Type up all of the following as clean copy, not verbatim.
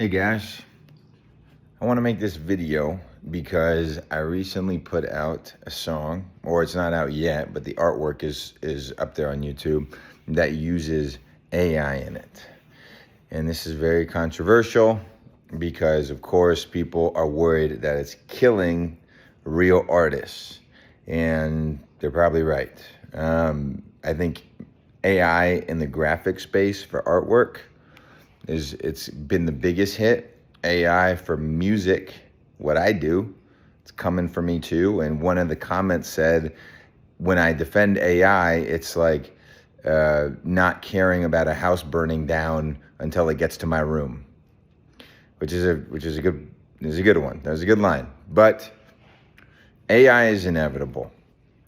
Hey guys, I want to make this video because I recently put out a song, or it's not out yet, but the artwork is up there on YouTube that uses AI in it. And this is very controversial because, of course, people are worried that it's killing real artists. And they're probably right. I think AI in the graphic space for artwork it's been the biggest hit. AI for music, what I do, it's coming for me too. And one of the comments said, when I defend AI, it's like not caring about a house burning down until it gets to my room, which is a good one. That was a good line. But AI is inevitable,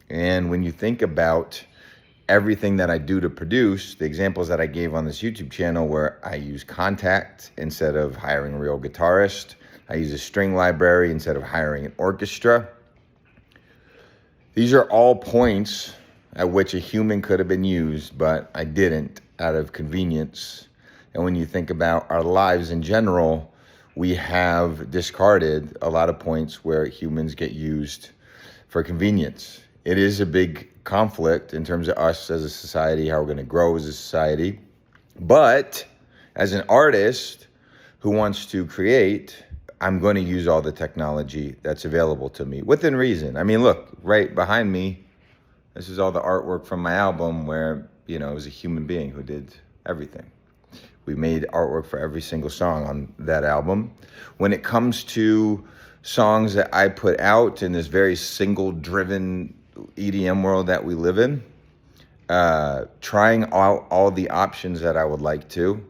and when you think about everything that I do to produce, the examples that I gave on this YouTube channel where I use Contact instead of hiring a real guitarist, I use a string library instead of hiring an orchestra. These are all points at which a human could have been used, but I didn't out of convenience. And when you think about our lives in general, we have discarded a lot of points where humans get used for convenience. It is a big conflict in terms of us as a society, how we're going to grow as a society. But as an artist who wants to create, I'm going to use all the technology that's available to me within reason. I mean, look, right behind me, this is all the artwork from my album where, it was a human being who did everything. We made artwork for every single song on that album. When it comes to songs that I put out in this very single-driven EDM world that we live in, trying all the options that I would like to.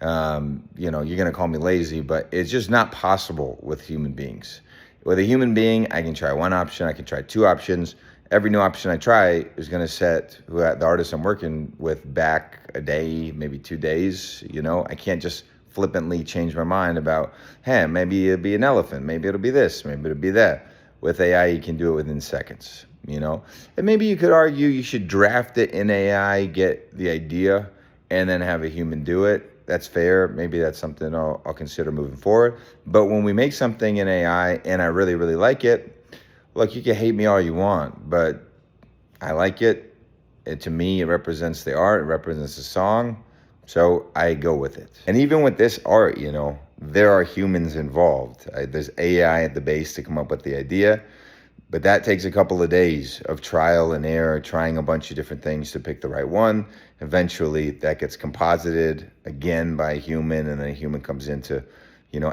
You're going to call me lazy, but it's just not possible with human beings. With a human being, I can try one option, I can try two options. Every new option I try is going to set the artist I'm working with back a day, maybe 2 days. I can't just flippantly change my mind about, hey, maybe it'll be an elephant, maybe it'll be this, maybe it'll be that. With AI, you can do it within seconds. And maybe you could argue you should draft it in AI, get the idea, and then have a human do it. That's fair. Maybe that's something I'll consider moving forward. But when we make something in AI and I really, really like it, look, you can hate me all you want, but I like it. To me, it represents the art, it represents the song, so I go with it. And even with this art, there are humans involved. There's AI at the base to come up with the idea. But that takes a couple of days of trial and error, trying a bunch of different things to pick the right one. Eventually, that gets composited again by a human, and then a human comes in to,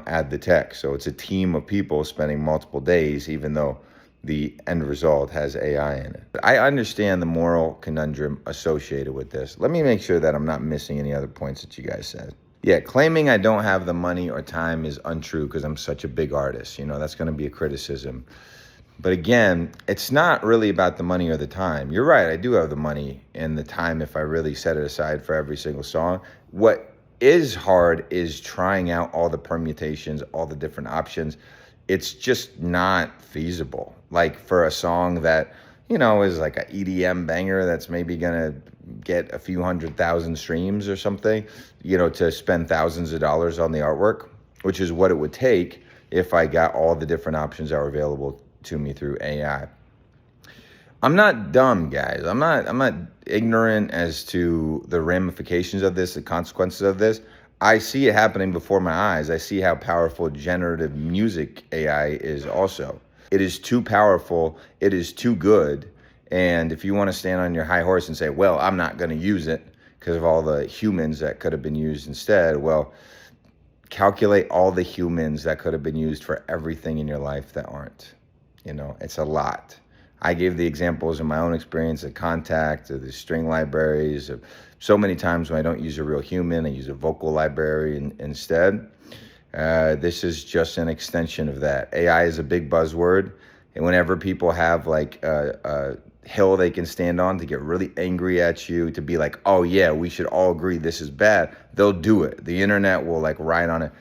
add the text. So it's a team of people spending multiple days, even though the end result has AI in it. But I understand the moral conundrum associated with this. Let me make sure that I'm not missing any other points that you guys said. Yeah, claiming I don't have the money or time is untrue because I'm such a big artist. That's going to be a criticism. But again, it's not really about the money or the time. You're right, I do have the money and the time if I really set it aside for every single song. What is hard is trying out all the permutations, all the different options. It's just not feasible. Like for a song that, is like an EDM banger that's maybe gonna get a few 100,000 streams or something, to spend thousands of dollars on the artwork, which is what it would take if I got all the different options that were available to me through AI. I'm not dumb, guys. I'm not ignorant as to the ramifications of this, the consequences of this. I see it happening before my eyes. I see how powerful generative music AI is also. It is too powerful. It is too good. And if you want to stand on your high horse and say, well, I'm not going to use it because of all the humans that could have been used instead, well, calculate all the humans that could have been used for everything in your life that aren't. It's a lot. I gave the examples in my own experience of Contact, of the string libraries, of so many times when I don't use a real human, I use a vocal library instead. This is just an extension of that. AI is a big buzzword, and whenever people have like a hill they can stand on to get really angry at you, to be like, oh yeah, we should all agree this is bad, they'll do it. The internet will like ride on it.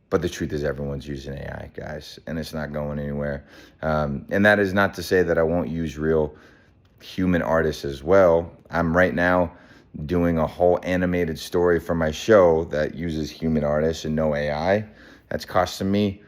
But the truth is everyone's using AI, guys, and it's not going anywhere. And that is not to say that I won't use real human artists as well. I'm right now doing a whole animated story for my show that uses human artists and no AI. That's costing me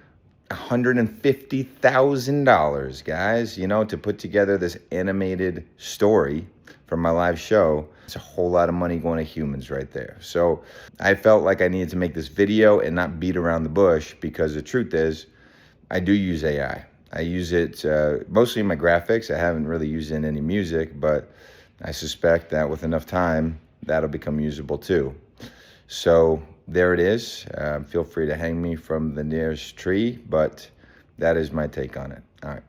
$150,000, guys, to put together this animated story for my live show. It's a whole lot of money going to humans right there. So I felt like I needed to make this video and not beat around the bush, because the truth is, I do use AI. I use it mostly in my graphics. I haven't really used it in any music, but I suspect that with enough time, that'll become usable too. So there it is. Feel free to hang me from the nearest tree, but that is my take on it. All right.